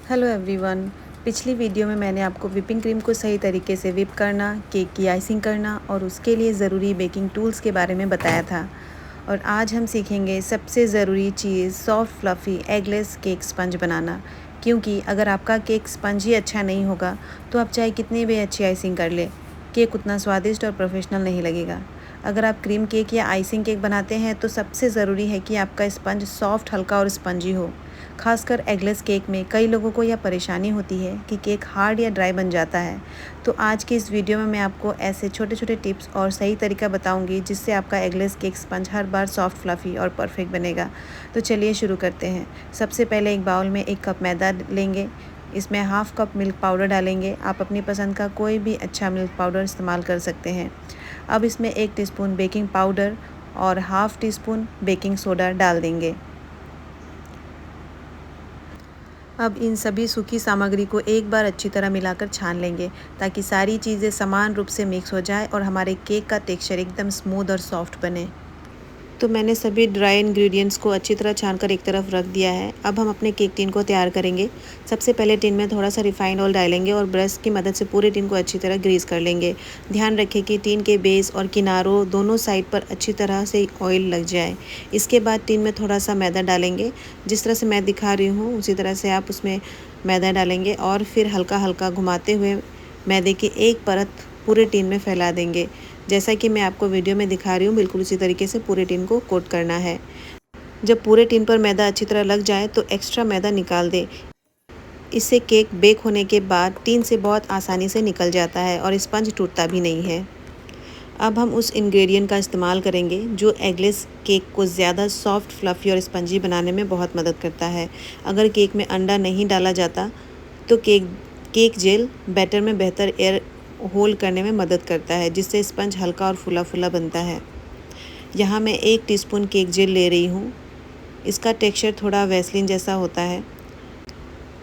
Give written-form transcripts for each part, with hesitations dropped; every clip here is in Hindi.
Hello everyone. पिछली वीडियो में मैंने आपको व्हिपिंग क्रीम को सही तरीके से व्हिप करना, केक की आइसिंग करना और उसके लिए ज़रूरी बेकिंग टूल्स के बारे में बताया था। और आज हम सीखेंगे सबसे ज़रूरी चीज़ soft fluffy eggless cake sponge बनाना। क्योंकि अगर आपका केक स्पंज ही अच्छा नहीं होगा तो आप चाहे कितनी भी अच्छी आइसिंग कर ले, केक उतना स्वादिष्ट और प्रोफेशनल नहीं लगेगा। अगर आप क्रीम केक या आइसिंग केक बनाते हैं तो सबसे ज़रूरी है कि आपका स्पंज सॉफ्ट, हल्का और स्पंजी हो। खासकर एगलेस केक में कई लोगों को यह परेशानी होती है कि केक हार्ड या ड्राई बन जाता है। तो आज की इस वीडियो में मैं आपको ऐसे छोटे छोटे टिप्स और सही तरीका बताऊंगी जिससे आपका एगलेस केक स्पंज हर बार सॉफ्ट, फ्लफ़ी और परफेक्ट बनेगा। तो चलिए शुरू करते हैं। सबसे पहले एक बाउल में 1 कप मैदा लेंगे। इसमें हाफ़ कप मिल्क पाउडर डालेंगे। आप अपनी पसंद का कोई भी अच्छा मिल्क पाउडर इस्तेमाल कर सकते हैं। अब इसमें 1 टीस्पून बेकिंग पाउडर और half tea spoon baking soda डाल देंगे। अब इन सभी सूखी सामग्री को एक बार अच्छी तरह मिलाकर छान लेंगे ताकि सारी चीज़ें समान रूप से मिक्स हो जाए और हमारे केक का टेक्सचर एकदम स्मूथ और सॉफ्ट बने। तो मैंने सभी ड्राई इंग्रेडिएंट्स को अच्छी तरह छानकर एक तरफ रख दिया है। अब हम अपने केक टिन को तैयार करेंगे। सबसे पहले टिन में थोड़ा सा रिफाइंड ऑयल डालेंगे और ब्रश की मदद से पूरे टिन को अच्छी तरह ग्रीस कर लेंगे। ध्यान रखें कि टिन के बेस और किनारों दोनों साइड पर अच्छी तरह से ऑयल लग जाए। इसके बाद टिन में थोड़ा सा मैदा डालेंगे। जिस तरह से मैं दिखा रही हूँ उसी तरह से आप उसमें मैदा डालेंगे और फिर हल्का हल्का घुमाते हुए मैदे की एक परत पूरे टिन में फैला देंगे। जैसा कि मैं आपको वीडियो में दिखा रही हूँ, बिल्कुल उसी तरीके से पूरे टिन को कोट करना है। जब पूरे टिन पर मैदा अच्छी तरह लग जाए तो एक्स्ट्रा मैदा निकाल दें। इससे केक बेक होने के बाद टिन से बहुत आसानी से निकल जाता है और स्पंज टूटता भी नहीं है। अब हम उस इंग्रेडिएंट का इस्तेमाल करेंगे जो एगलेस केक को ज़्यादा सॉफ्ट, फ्लफ़ी और स्पंजी बनाने में बहुत मदद करता है। अगर केक में अंडा नहीं डाला जाता तो केक जेल बैटर में बेहतर एयर होल्ड करने में मदद करता है, जिससे स्पंज हल्का और फूला फूला बनता है। यहाँ मैं 1 टीस्पून केक जेल ले रही हूँ। इसका टेक्सचर थोड़ा वैसलीन जैसा होता है।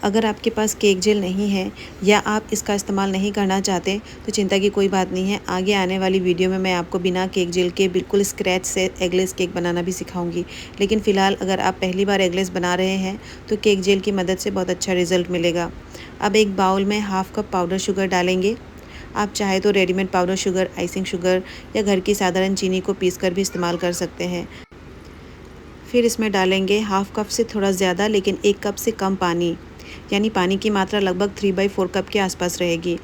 अगर आपके पास केक जेल नहीं है या आप इसका इस्तेमाल नहीं करना चाहते तो चिंता की कोई बात नहीं है। आगे आने वाली वीडियो में मैं आपको बिना केक जेल के बिल्कुल स्क्रैच से एगलेस केक बनाना भी सिखाऊंगी। लेकिन फ़िलहाल अगर आप पहली बार एगलेस बना रहे हैं तो केक जेल की मदद से बहुत अच्छा रिज़ल्ट मिलेगा। अब एक बाउल में हाफ़ कप पाउडर शुगर डालेंगे। आप चाहे तो readymade powder sugar, icing sugar या घर की साधारण चीनी को पीसकर भी इस्तेमाल कर सकते हैं। फिर इसमें डालेंगे हाफ़ कप से थोड़ा ज़्यादा लेकिन 1 कप से कम पानी, यानी पानी की मात्रा लगभग 3/4 कप के आसपास रहेगी।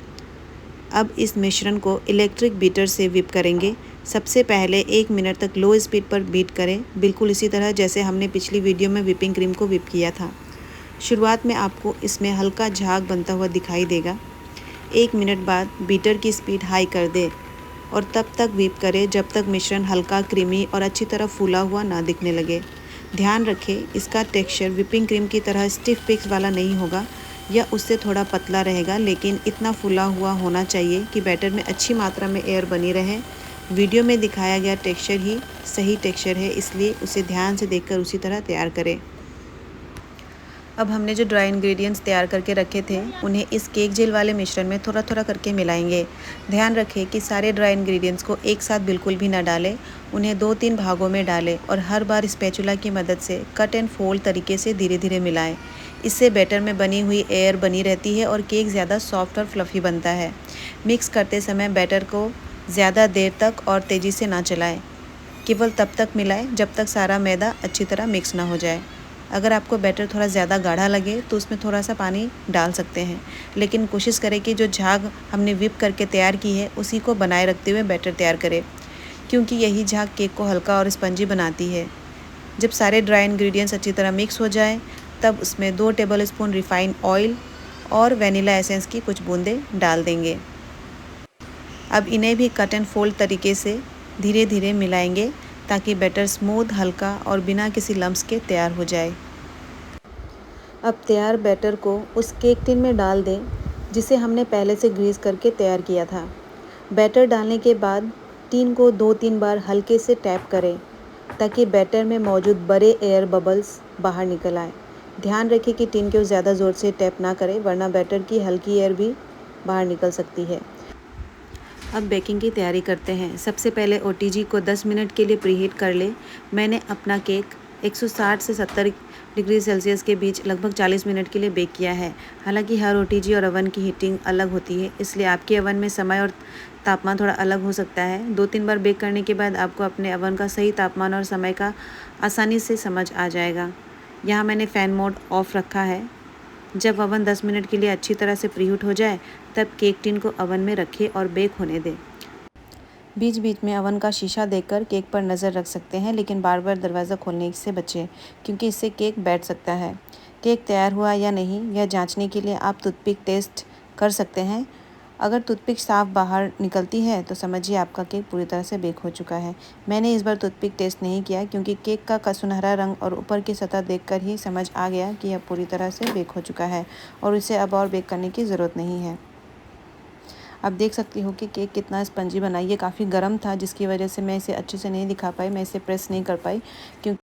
अब इस मिश्रण को इलेक्ट्रिक बीटर से व्हिप करेंगे। सबसे पहले 1 मिनट तक लो स्पीड पर बीट करें, बिल्कुल इसी तरह जैसे हमने पिछली वीडियो में व्हिपिंग क्रीम को व्हिप किया था। शुरुआत में आपको इसमें हल्का झाग बनता हुआ दिखाई देगा। 1 मिनट बाद बीटर की स्पीड हाई कर दें और तब तक व्हिप करें जब तक मिश्रण हल्का, क्रीमी और अच्छी तरह फूला हुआ ना दिखने लगे। ध्यान रखें इसका टेक्सचर व्हिपिंग क्रीम की तरह स्टिफ पिक्स वाला नहीं होगा, यह उससे थोड़ा पतला रहेगा, लेकिन इतना फूला हुआ होना चाहिए कि बैटर में अच्छी मात्रा में एयर बनी रहे। वीडियो में दिखाया गया टेक्सचर ही सही टेक्सचर है, इसलिए उसे ध्यान से देखकर उसी तरह तैयार करें। अब हमने जो ड्राई इंग्रेडिएंट्स तैयार करके रखे थे उन्हें इस केक जेल वाले मिश्रण में थोड़ा थोड़ा करके मिलाएंगे। ध्यान रखें कि सारे ड्राई इंग्रेडिएंट्स को एक साथ बिल्कुल भी ना डालें, उन्हें 2-3 भागों में डालें और हर बार स्पैचुला की मदद से कट एंड फोल्ड तरीके से धीरे धीरे मिलाएं। इससे बैटर में बनी हुई एयर बनी रहती है और केक ज़्यादा सॉफ्ट और फ्लफ़ी बनता है। मिक्स करते समय बैटर को ज़्यादा देर तक और तेज़ी से ना चलाएं। केवल तब तक मिलाएं जब तक सारा मैदा अच्छी तरह मिक्स ना हो जाए। अगर आपको बैटर थोड़ा ज़्यादा गाढ़ा लगे तो उसमें थोड़ा सा पानी डाल सकते हैं, लेकिन कोशिश करें कि जो झाग हमने व्हिप करके तैयार की है उसी को बनाए रखते हुए बैटर तैयार करें, क्योंकि यही झाग केक को हल्का और स्पंजी बनाती है। जब सारे ड्राई इंग्रेडिएंट्स अच्छी तरह मिक्स हो जाए तब उसमें 2 टेबल स्पून रिफाइंड ऑयल और वेनिला एसेंस की कुछ बूंदें डाल देंगे। अब इन्हें भी कट एंड फोल्ड तरीके से धीरे धीरे मिलाएंगे ताकि बैटर स्मूथ, हल्का और बिना किसी लम्स के तैयार हो जाए। अब तैयार बैटर को उस केक टिन में डाल दें जिसे हमने पहले से ग्रीस करके तैयार किया था। बैटर डालने के बाद टिन को 2-3 बार हल्के से टैप करें ताकि बैटर में मौजूद बड़े एयर बबल्स बाहर निकल आए। ध्यान रखें कि टिन को ज़्यादा ज़ोर से टैप ना करें, वरना बैटर की हल्की एयर भी बाहर निकल सकती है। अब बेकिंग की तैयारी करते हैं। सबसे पहले ओटीजी को 10 मिनट के लिए प्रीहीट कर लें। मैंने अपना केक 160 से 70 डिग्री सेल्सियस के बीच लगभग 40 मिनट के लिए बेक किया है। हालांकि हर ओटीजी और ओवन की हीटिंग अलग होती है, इसलिए आपके ओवन में समय और तापमान थोड़ा अलग हो सकता है। 2-3 बार बेक करने के बाद आपको अपने ओवन का सही तापमान और समय का आसानी से समझ आ जाएगा। यहाँ मैंने फ़ैन मोड ऑफ रखा है। जब ओवन 10 मिनट के लिए अच्छी तरह से प्रीहीट हो जाए, तब केक टिन को ओवन में रखें और बेक होने दें। बीच बीच में ओवन का शीशा देखकर केक पर नज़र रख सकते हैं, लेकिन बार बार दरवाज़ा खोलने से बचें, क्योंकि इससे केक बैठ सकता है। केक तैयार हुआ या नहीं, यह जांचने के लिए आप टूथपिक टेस्ट कर सकते हैं। अगर टूथपिक साफ बाहर निकलती है तो समझिए आपका केक पूरी तरह से बेक हो चुका है। मैंने इस बार टूथपिक टेस्ट नहीं किया, क्योंकि केक का सुनहरा रंग और ऊपर की सतह देखकर ही समझ आ गया कि यह पूरी तरह से बेक हो चुका है और इसे अब और बेक करने की ज़रूरत नहीं है। आप देख सकती हो कि केक कितना स्पंजी बना। ये काफ़ी गर्म था, जिसकी वजह से मैं इसे अच्छे से नहीं दिखा पाई, मैं इसे प्रेस नहीं कर पाई, क्योंकि